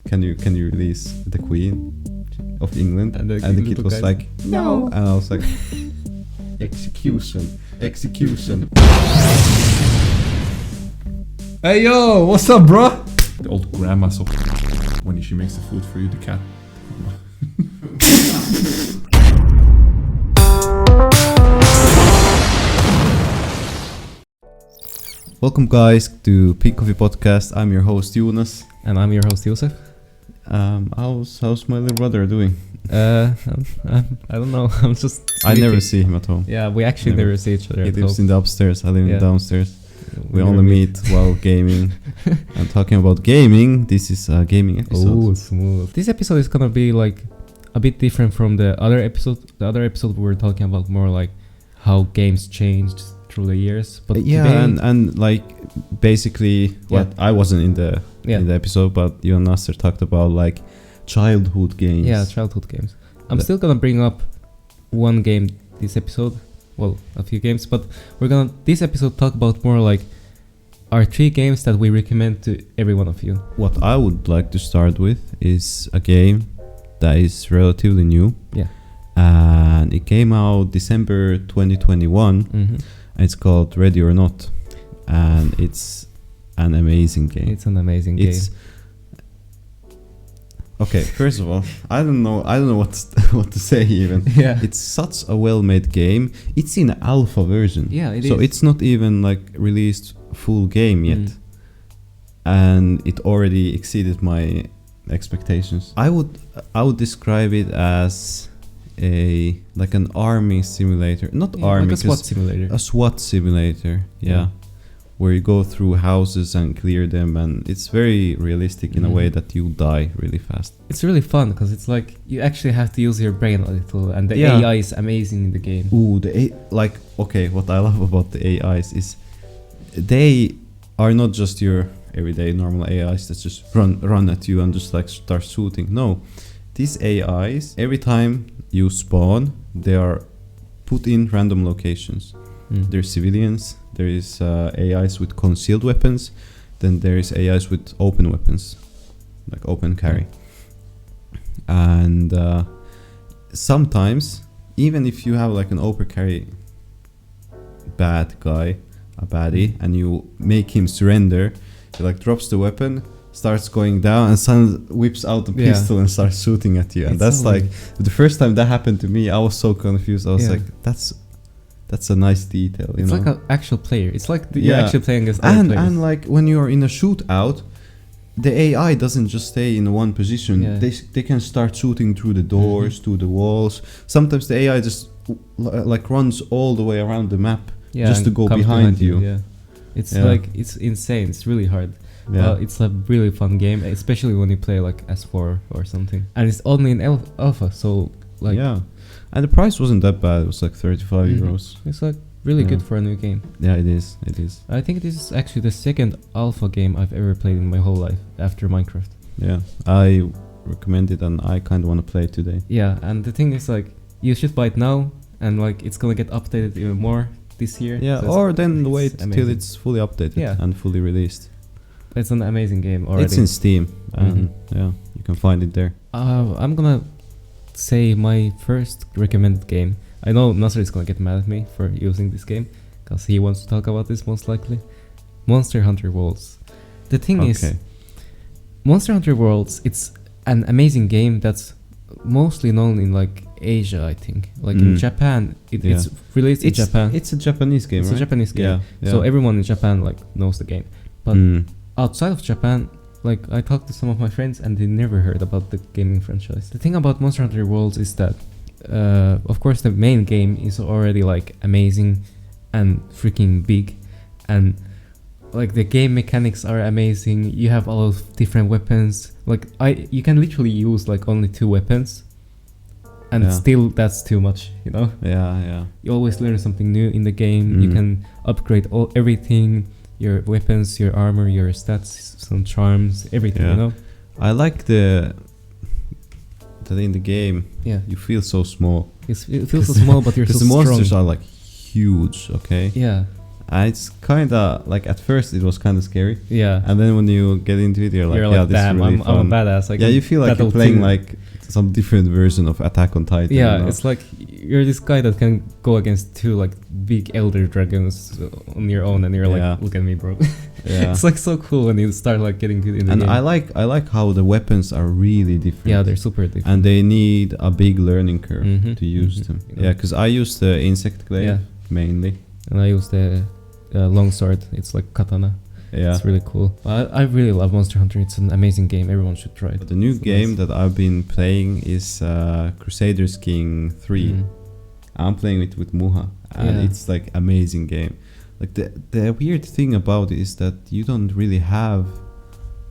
can you release the Queen of England? And the kid was guy, like, no. And I was like, execution. Hey yo, what's up, bro? The old grandma, so when she makes the food for you, the cat. Welcome guys to PinkCoffee podcast. I'm your host Jonas. And I'm your host Josef. How's my little brother doing? I don't know. I'm just I sleepy. never see him at home. Yeah, we actually never see each other. He at lives home. in the upstairs. I live in the downstairs. We never only meet while gaming. And talking about gaming, this is a gaming episode. Oh, smooth. This episode is gonna be like a bit different from the other episode. The other episode we were talking about more like how games changed through the years. But yeah, and like basically what I wasn't in the episode, but you and Nasser talked about like childhood games. Yeah, childhood games. I'm still gonna bring up one game this episode. Well, a few games, but we're gonna this episode talk about more like our 3 games that we recommend to every one of you. What I would like to start with is a game that is relatively new. Yeah. And it came out December 2021. Mm-hmm. And it's called Ready or Not. And it's an amazing game. It's an amazing game. Okay, first of all, I don't know what to say even. Yeah. It's such a well-made game. It's in alpha version. Yeah, it is. So it's not even like released full game yet. And it already exceeded my expectations. I would describe it as an army simulator. Not army, like a SWAT simulator. A SWAT simulator, yeah. Where you go through houses and clear them, and it's very realistic in a way that you die really fast. It's really fun because it's like you actually have to use your brain a little, and the AI is amazing in the game. Ooh, what I love about the AIs is they are not just your everyday normal AIs that just run at you and just like start shooting. No, these AIs, every time you spawn, they are put in random locations. There's civilians, there is AIs with concealed weapons, then there is AIs with open weapons, like open carry. And sometimes, even if you have like an open carry bad guy, a baddie, and you make him surrender, he like drops the weapon, starts going down, and suddenly whips out the pistol and starts shooting at you. And it's that's like the first time that happened to me, I was so confused. I was like, that's a nice detail. It's like an actual player. It's like you're actually playing against other players. And like when you're in a shootout, the AI doesn't just stay in one position. Yeah. They can start shooting through the doors, through the walls. Sometimes the AI just like runs all the way around the map just to go behind you. Yeah. It's like it's insane. It's really hard. Yeah. It's a really fun game, especially when you play like S4 or something. And it's only in alpha, so like and the price wasn't that bad. It was like 35 euros. It's like really good for a new game. Yeah, it is. I think this is actually the second alpha game I've ever played in my whole life after Minecraft. Yeah, I recommend it and I kind of want to play it today. Yeah, and the thing is like you should buy it now and like it's gonna get updated even more this year. Yeah, so or then wait till it's fully updated and fully released. It's an amazing game already. It's in Steam and you can find it there. I'm gonna say my first recommended game. I know Nasser is gonna get mad at me for using this game because he wants to talk about this most likely. Monster Hunter Worlds. The thing is, Monster Hunter Worlds, it's an amazing game that's mostly known in like Asia, I think. Like in Japan, it's released in Japan. It's a Japanese game, It's right? a Japanese game. Yeah. So everyone in Japan like knows the game. But outside of Japan, like I talked to some of my friends and they never heard about the gaming franchise. The thing about Monster Hunter Worlds is that of course the main game is already like amazing and freaking big, and like the game mechanics are amazing. You have a lot of different weapons. Like you can literally use like only 2 weapons and still that's too much, you know? Yeah. You always learn something new in the game. You can upgrade everything. Your weapons, your armor, your stats, some charms, everything, you know? I like that in the game, you feel so small. It feels so small, but you're so strong. Because the monsters are like huge, okay? Yeah. And it's kind of like at first it was kind of scary, Yeah. and then when you get into it, you're like, yeah, this damn, is really I'm fun. a badass. Like, Yeah, you feel like you're battle playing too. like some different version of Attack on Titan. Yeah, you know? it's like you're this guy that can go against two like big elder dragons on your own, and you're Yeah. like, look at me, bro. yeah. It's like so cool when you start like getting to the And game. I like how the weapons are really different. Yeah, they're super different. and they need a big learning curve Mhm, to use mhm, them. you know. Yeah, because I use the insect glaive Yeah. mainly. And I use the long sword. It's like katana. Yeah. It's really cool. I really love Monster Hunter. It's an amazing game. Everyone should try it. The new It's game nice. that I've been playing is Crusaders King 3. Mm. I'm playing it with Muha, and Yeah. it's like amazing game. Like the weird thing about it is that you don't really have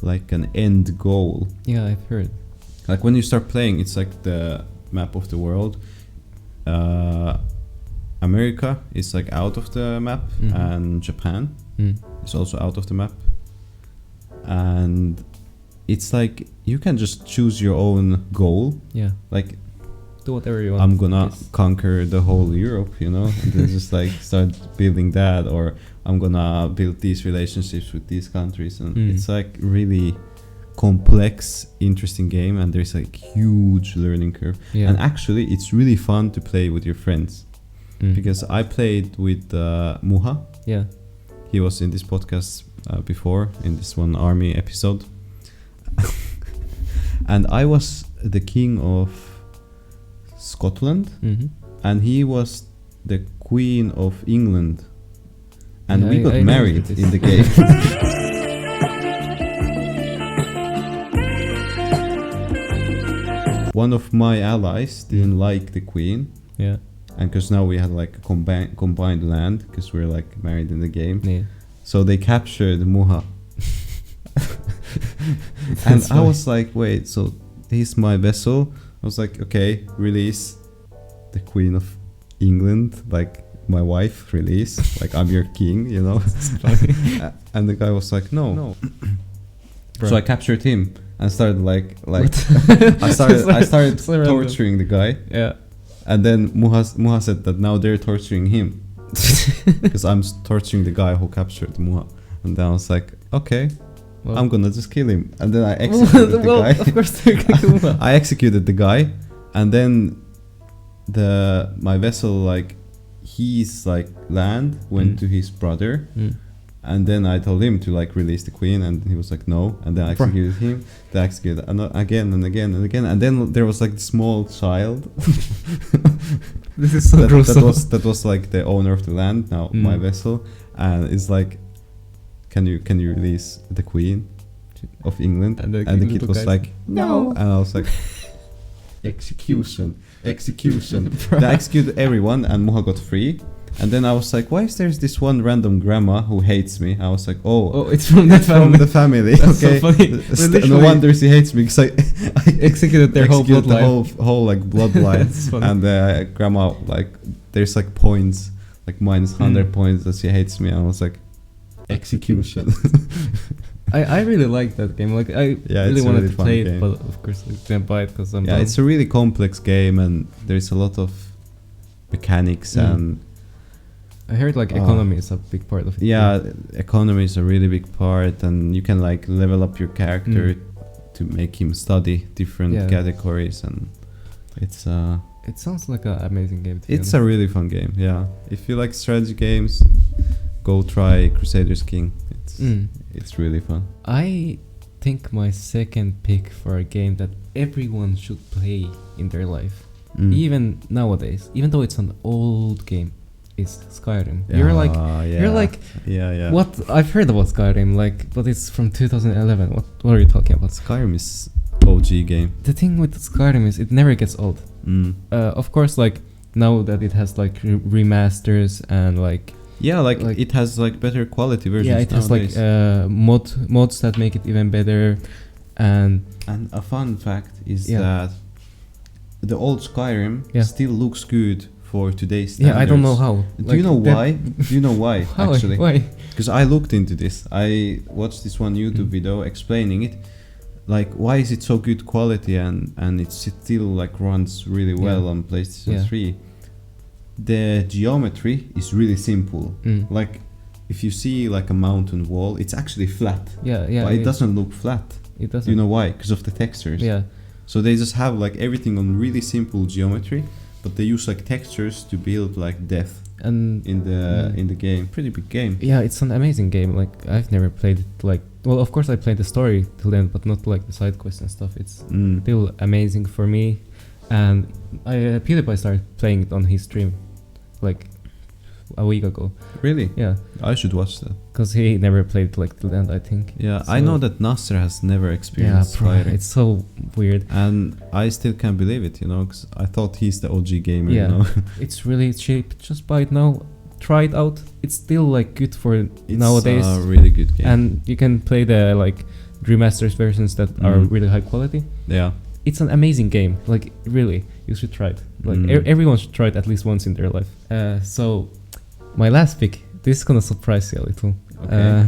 like an end goal. Yeah, I've heard. Like when you start playing, it's like the map of the world. America is like out of the map, Mhm. and Japan Mm. is also out of the map. And it's like you can just choose your own goal. Yeah. Like Do whatever you want. I'm gonna Yes. conquer the whole Europe, you know, and then just like start building that, or I'm gonna build these relationships with these countries, and Mm. it's like really complex, interesting game, and there's like huge learning curve. Yeah. And actually, it's really fun to play with your friends Mm. because I played with Muha. Yeah. He was in this podcast before in this one army episode, and I was the king of Scotland, Mm-hmm. and he was the Queen of England, and Yeah, we got I know married this. in the game. One of my allies didn't like the Queen, Yeah. and because now we had like a combined land because we're like married in the game, Yeah. so they captured Muha. And That's I funny. was like, wait, so he's my vessel? I was like, okay, release the Queen of England, like my wife, release, like I'm your king, you know. And the guy was like, no. So I captured him and started like I started So random. torturing the guy, Yeah. and then Muha said that now they're torturing him because I'm torturing the guy who captured Muha, and then I was like, okay. Well, I'm gonna just kill him, and then I executed the well, guy. of course they're gonna kill him. I executed the guy, and then my vessel, like his like land went Mm. to his brother, Mm. and then I told him to like release the queen, and he was like no, and then I Bruh. executed him. Then I executed again and again and again, and then there was like the small child This is so that gruesome. that was like the owner of the land, now my Mm. vessel, and it's like, can you release the queen of England? And the And the little kid was guy's like, no. And I was like, execution. They executed everyone, and Muha got free. And then I was like, why is there this one random grandma who hates me? I was like, Oh, it's from that from family. the family. That's so Okay, funny. No Literally wonder she hates me because I executed their whole executed the bloodline. whole like bloodline. That's funny. And grandma, like, there's like points, like minus 100 points that she hates me. And I was like, execution. I really like that game. Like I Yeah, really it's a wanted really to fun play game. it, but of course I didn't buy it because I'm Yeah, dumb. it's a really complex game, and there's a lot of mechanics and I heard like economy is a big part of it. yeah, economy is a really big part, and you can like level up your character to make him study different Yeah. categories, and it's It sounds like an amazing game. To be it's a honest. really fun game. Yeah, if you like strategy games, go try Crusaders King. It's really fun. I think my second pick for a game that everyone should play in their life, even nowadays, even though it's an old game, is Skyrim. You're like, yeah. what? I've heard about Skyrim, like, but it's from 2011. What are you talking about? Skyrim is OG game. The thing with Skyrim is it never gets old. Of course, like now that it has like remasters and like Yeah, like Like- it has like better quality versions. yeah, it has like nowadays. mods that make it even better, and And a fun fact is Yeah. that the old Skyrim Yeah. still looks good for today's standards. yeah, I don't know how. Do you know why? Do you know why? How? Actually, Why? because I looked into this. I watched this one YouTube video explaining it. Like, why is it so good quality and it still like runs really well Yeah. on PlayStation Yeah. 3? The geometry is really simple. Like, if you see like a mountain wall, it's actually flat. Yeah, But it doesn't look flat. It doesn't. Do you know why? Because of the textures. Yeah. So they just have like everything on really simple geometry, but they use like textures to build like depth And in the game. Pretty big game. yeah, it's an amazing game. Like I've never played it. Like, well, of course I played the story till then, but not like the side quests and stuff. It's still amazing for me. And PewDiePie started playing it on his stream, like a week ago. Really? Yeah, I should watch that. because he never played it like till the end, I think. Yeah, So- I know that Nasser has never experienced Skyrim. It's so weird. And I still can't believe it, you know, because I thought he's the OG gamer, Yeah. you know. It's really cheap. Just buy it now. Try it out. It's still like good for It's nowadays. a really good game. And you can play the like remasters versions that are really high quality. Yeah. It's an amazing game. Like really, you should try it. Like everyone should try it at least once in their life. So my last pick. This is gonna surprise you a little. Okay.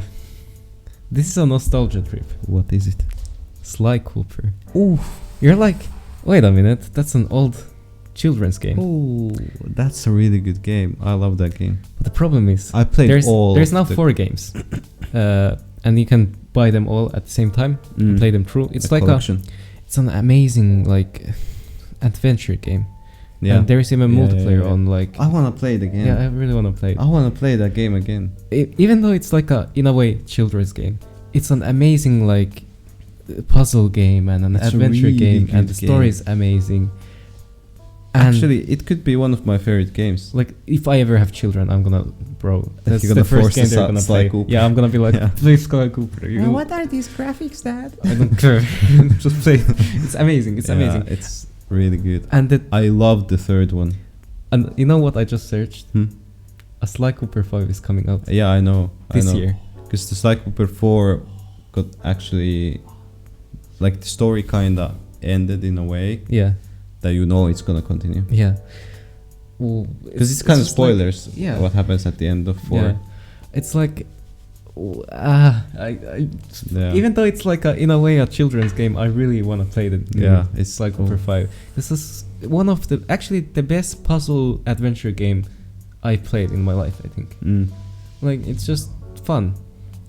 This is a nostalgia trip. What is it? Sly Cooper. Ooh. You're like, wait a minute, that's an old children's game. Oh, that's a really good game. I love that game. But the problem is, I played all. there's now of the 4 games, and you can buy them all at the same time and play them through. It's like collection. it's an amazing like adventure game. Yeah. And there is even multiplayer yeah. on like. I wanna play it again. Yeah, I really want to play it. I wanna play that game again. Even though it's like a in a way children's game, it's an amazing like puzzle game and an It's a adventure really game, and good the story game. is amazing. And Actually, it could be one of my favorite games. like if I ever have children, I'm gonna that's You're the gonna first force game the they're gonna Sly play. Cooper. Yeah, I'm gonna be like, Yeah. play Sly Cooper. You, What are these graphics, Dad? I don't care. Just play. It's amazing. It's Yeah, amazing. It's really good. And I love the third one. and you know what I just searched? Hmm? A Sly Cooper 5 is coming out Yeah, I know. this year. Because the Sly Cooper 4 got actually, like, the story kinda ended in a way Yeah, that you know it's gonna continue. yeah. Well, Because it's kind of just like- spoilers. yeah. What happens at the end of 4. Yeah. It's like, Yeah. even though it's like in a way a children's game, I really want to play the new Yeah, it's Sly Cooper 5. This is one of the actually the best puzzle adventure game I played in my life. I think. Like it's just fun,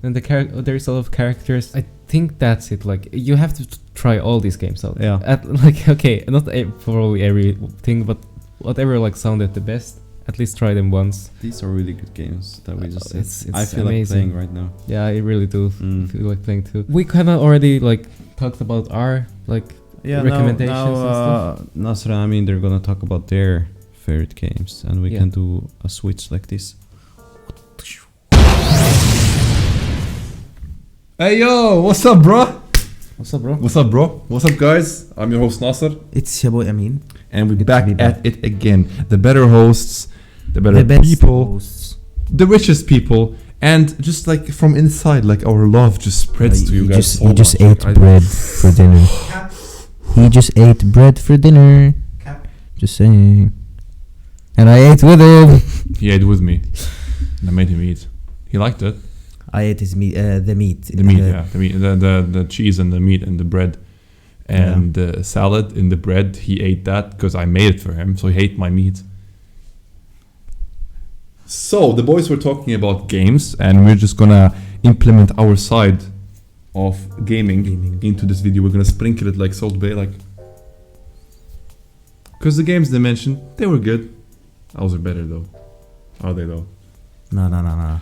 and there's a lot of characters. I think that's it. Like you have to try all these games out. Yeah. Like okay, not probably everything, but whatever like sounded the best. At least try them once. These are really good games that we just said. It's I feel amazing. like playing right now. Yeah, I really do Mm. feel like playing too. We kind of already like talked about our like recommendations and stuff. Nasra, I mean, they're gonna talk about their favorite games, and we Yeah. can do a switch like this. Hey yo, what's up, bro? What's up, bro? What's up, bro? What's up, guys? I'm your host Nasser, It's your boy Amin. and we're Good to back be back. at it again. The better hosts, the better The best people, hosts. the richest people, and just like from inside, like our love just spreads to you guys. He just ate bread for dinner. He just ate bread for dinner. Just saying. And I ate with him. He ate with me, and I made him eat. He liked it. I ate his meat, the meat. The meat, yeah, the meat, the cheese and the meat and the bread, and the salad in the bread. He ate that because I made it for him, so he ate my meat. So the boys were talking about games, and we're just gonna implement our side of gaming into this video. We're gonna sprinkle it like Salt Bay, like, because the games they mentioned, they were good. Ours are better though. Are they though? No.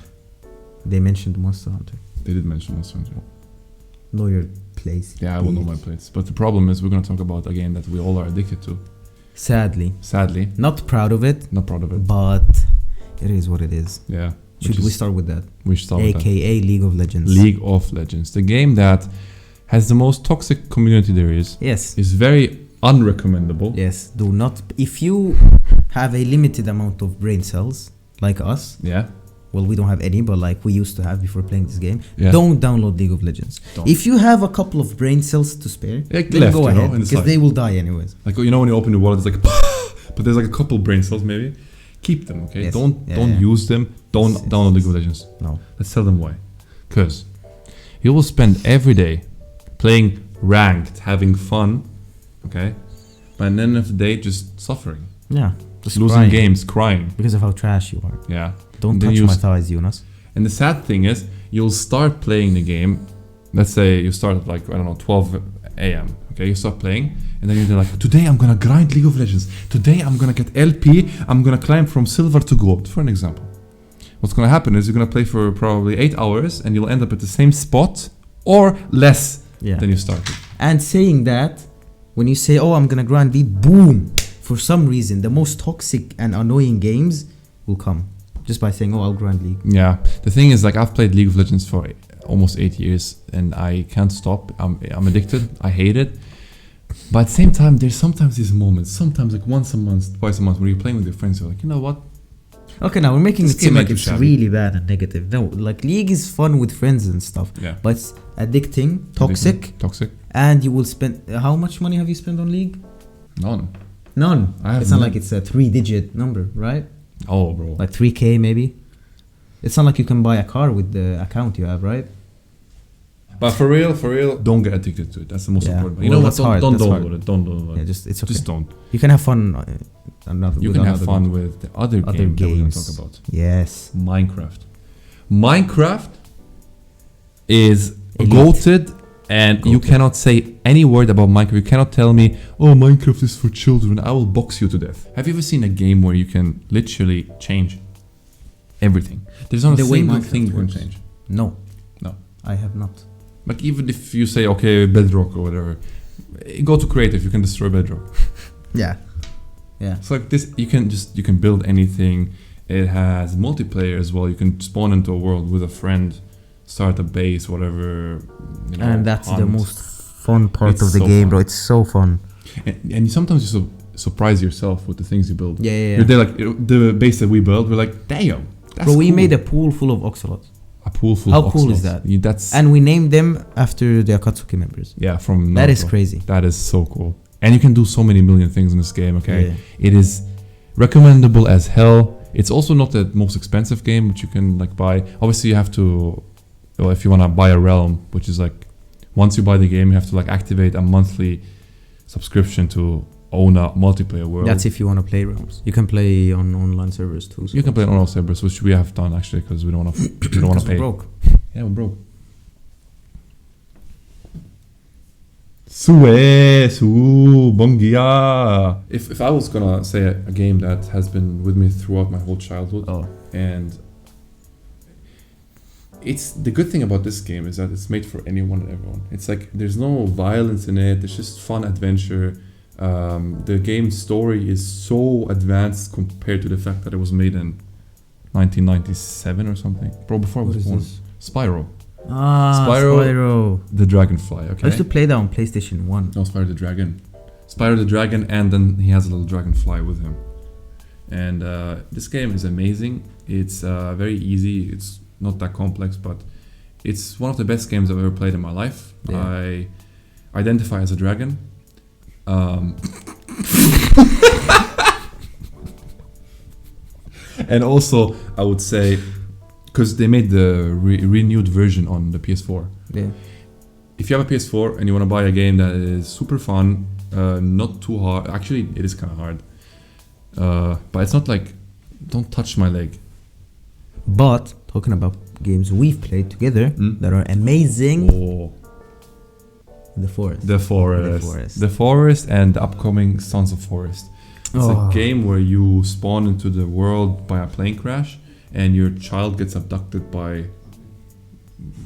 They mentioned Monster Hunter. They did mention Monster Hunter. Know your place. Yeah, I will know my place. But the problem is we're gonna talk about a game that we all are addicted to. Sadly. Sadly, Not proud of it, not proud of it. but it is what it is. Yeah. Should we start with that? We should start with that. AKA League of Legends. League of Legends, the game that has the most toxic community there is Yes. very unrecommendable. Yes. Do not. If you have a limited amount of brain cells, like us, Yeah. well, we don't have any, but like we used to have before playing this game, Yeah. don't download League of Legends. Don't. If you have a couple of brain cells to spare, Like then left, go you know, ahead, because inside. they will die anyways. Like, you know, when you open your wallet, it's like, but there's like a couple brain cells maybe. Keep them, okay? Yes. Don't Yeah. use them. Don't Yes, download yes, League of Legends. No. Let's tell them why. Because you will spend every day playing ranked, having fun, okay? But at the end of the day, just suffering. Yeah. Just Losing crying games, crying. because of how trash you are. Yeah. Don't And then touch you my s- thighs, Jonas. And the sad thing is, you'll start playing the game. Let's say you start at like, I don't know, 12 a.m. Okay, you start playing, and then you're like, today I'm gonna grind League of Legends. Today I'm gonna get LP. I'm gonna climb from silver to gold, for an example. What's gonna happen is you're gonna play for probably 8 hours, and you'll end up at the same spot or less than you started. And saying that, when you say, "Oh, I'm gonna grind League," boom! For some reason, the most toxic and annoying games will come just by saying, "Oh, I'll grind League." Yeah, the thing is, like, I've played League of Legends for almost 8 years, and I can't stop. I'm addicted. I hate it. But at the same time, there's sometimes these moments, sometimes like once a month, twice a month, where you're playing with your friends, you're like, you know what? Okay, now we're making This it seem game like might be it's shabby. really bad and negative. No, like League is fun with friends and stuff. Yeah. But it's addicting, toxic, Toxic? and you will spend. How much money have you spent on League? None. None. I have It's not none. like it's a 3-digit number, right? Oh, bro. Like 3K maybe. It's not like you can buy a car with the account you have, right? But for real, don't get addicted to it. That's the most Yeah. important. You Well, know what? that's hard, Don't that's download hard. it. Don't download Yeah, it. it's okay. Just don't. You can have fun. You can have fun with the other game that we're going games. to talk about. Yes. Minecraft. Minecraft is Elite. goated, and you Goated. cannot say any word about Minecraft. You cannot tell me, oh, Minecraft is for children. I will box you to death. Have you ever seen a game where you can literally change everything? There's not The a way single Minecraft thing you can works. change. No. No. I have not. Like, even if you say, okay, Bedrock or whatever, go to creative, you can destroy Bedrock. Yeah. Yeah. It's like this, you can build anything. It has multiplayer as well. You can spawn into a world with a friend, start a base, whatever. You know, And that's the hunt. most fun part It's of the so game, fun. bro. It's so fun. And sometimes you surprise yourself with the things you build. Yeah, yeah, You're there, like, the base that we built, we're like, damn, that's Bro, we cool. made a pool full of oxalots. A pool full How of cool is oxalots. that? Yeah, that's And we named them after the Akatsuki members. yeah, from That is Naruto. crazy. That is so cool. And you can do so many million things in this game, okay? Yeah. It is recommendable as hell. It's also not the most expensive game, but you can like buy. Obviously, you have to, well, if you want to buy a realm, which is like, once you buy the game, you have to like activate a monthly subscription to own a multiplayer world. That's if you want to play realms. You can play on online servers too. So You can play on all servers, which we have done actually, because we don't want to. We don't want to we're pay. broke. Yeah, we're broke. Bongia. If I was gonna say a game that has been with me throughout my whole childhood, and it's the good thing about this game is that it's made for anyone and everyone. It's like there's no violence in it. It's just fun adventure. The game story is so advanced compared to the fact that it was made in 1997 or something. Bro, before I What was is born. this? Spyro. Spyro. Spyro. The Dragonfly, okay? I used to play that on PlayStation 1. No, Spyro the Dragon. Spyro the Dragon, and then he has a little dragonfly with him. And this game is amazing. It's very easy. It's not that complex, but it's one of the best games I've ever played in my life. Yeah. I identify as a dragon. And also, I would say, because they made the renewed version on the PS4. Yeah. If you have a PS4 and you want to buy a game that is super fun, not too hard. Actually, it is kind of hard. But it's not like, don't touch my leg. But talking about games we've played together that are amazing, Oh, The Forest. The Forest. The Forest and the upcoming Sons of Forest. It's a game where you spawn into the world by a plane crash and your child gets abducted by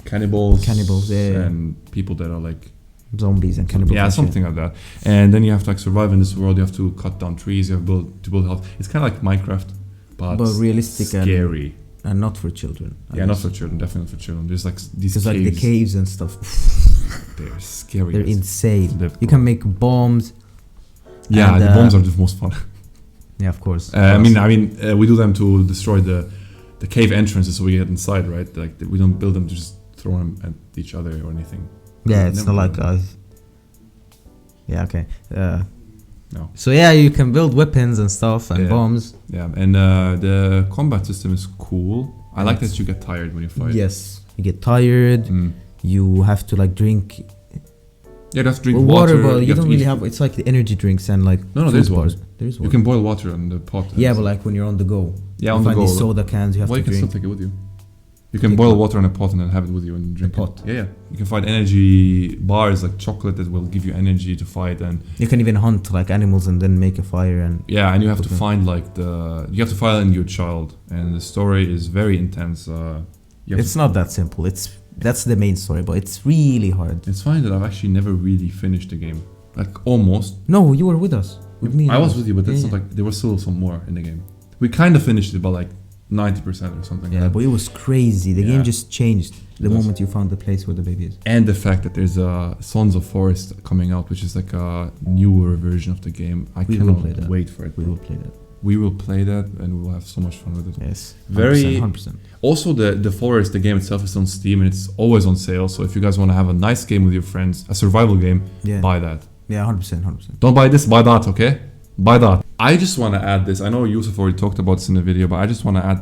cannibals. Yeah. And people that are like Zombies and cannibals. yeah, and something like that. And then you have to like survive in this world. You have to cut down trees. You have to build health. It's kind of like Minecraft, but realistic scary. and not for children. I Yeah, not guess. for children. Definitely not for children. There's like these Because caves. like the caves and stuff, They're scary. they're insane. They're You can make bombs. Yeah, and, the bombs are the most fun. Yeah, of course. I mean, we do them to destroy the cave entrances so we get inside, right? Like we don't build them to just throw them at each other or anything. Yeah, it's Never not like done yeah, okay. No. So yeah, you can build weapons and stuff and Yeah. bombs. Yeah, and the combat system is cool. I like that you get tired when you fight. Yes, you get tired. You have to like drink Yeah, you have to drink water, water. but you have don't to really eat. have. It's like the energy drinks and like No, food there's bars. water. There's water. You can boil water in the pot. Yeah, but like when you're on the go. Yeah, you on the find go. these soda cans you have Well, to you can drink. still take it with you. You can Take boil one. water in a pot and then have it with you and drink pot. it. Yeah. You can find energy bars like chocolate that will give you energy to fight, and You can even hunt like animals and then make a fire and yeah, and you have to Okay. find like you have to find your child, and the story is very intense. You have it's not that simple. That's the main story, but it's really hard. It's fine that I've actually never really finished the game. Like almost. No, you were with us. With me. I was with you, but that's Yeah, not like there was still some more in the game. We kind of finished it, but like 90% or something. Yeah, but it was crazy. The Yeah. game just changed the It was. moment you found the place where the baby is. And the fact that there's a Sons of Forest coming out, which is like a newer version of the game. I We will cannot play that. wait for it. We will play that. We will play that, and we will have so much fun with it. Yes. Very- 100%. Also, the Forest, the game itself is on Steam, and it's always on sale. So if you guys want to have a nice game with your friends, a survival game, Yeah. buy that. Yeah, 100%. 100%. Don't buy this, buy that, okay? Buy that. I just want to add this. I know Yusuf already talked about this in the video, but I just want to add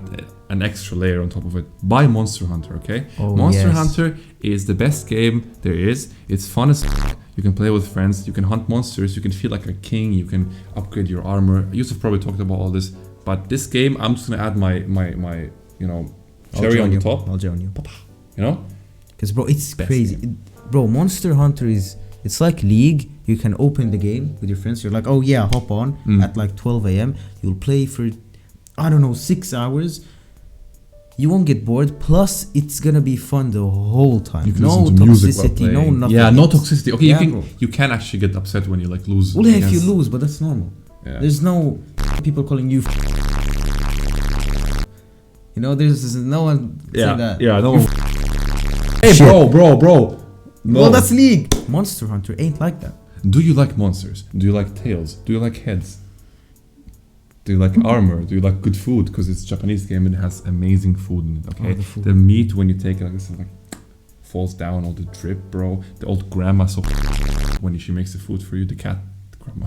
an extra layer on top of it. Buy Monster Hunter, okay? Oh, Monster yes. Hunter is the best game there is. It's fun as f- You can play with friends. You can hunt monsters. You can feel like a king. You can upgrade your armor. Yusuf probably talked about all this, but this game, I'm just gonna add my you know I'll cherry join on the you. top. I'll join you. You know? Because, bro, it's Best crazy. Bro, Monster Hunter is... It's like League. You can open the game with your friends. You're like, oh yeah, hop on at like 12 a.m. You'll play for, I don't know, 6 hours. You won't get bored. Plus, it's gonna be fun the whole time. You can No listen to music while toxicity, no playing. nothing. Yeah, no It's- toxicity. Okay, Yeah, you bro. can actually get upset when you like lose. Well, yeah, if you against- lose, but that's normal. Yeah. There's no people calling you. You know, there's no one saying that. Yeah, no. Hey, Shit. bro. No. Well, that's League. Monster Hunter ain't like that. Do you like monsters? Do you like tails? Do you like heads? Do you like armor? Do you like good food? Because it's a Japanese game and it has amazing food in it. Okay, Oh, the food. the meat when you take it like this, it like falls down, all the drip, bro. The old grandma so when she makes the food for you, the cat grandma.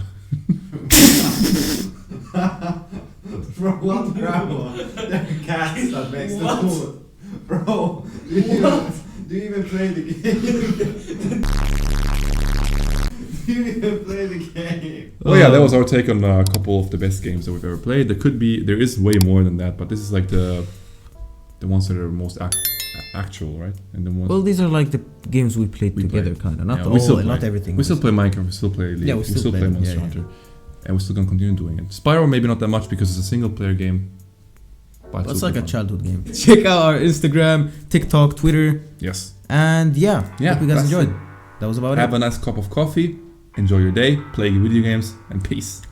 Bro, what grandma? There are cats that makes the food. Bro, do you even play the game? Do you even play the game? Oh yeah, that was our take on a couple of the best games that we've ever played. There is way more than that, but this is like the ones that are most actual, right? And the ones Well, these are like the games we played We together, played. kind of. Not Yeah, all, we still not play. everything. We still play Minecraft, we still play League, Yeah, we still play Monster yeah, yeah. Hunter, and we're still gonna continue doing it. Spyro maybe not that much because it's a single player game. But It's super like a fun. childhood game. Check out our Instagram, TikTok, Twitter, Yes. and yeah, Yeah, hope you guys that's enjoyed. it. That was about Have it. a nice cup of coffee. Enjoy your day. Play video games and peace.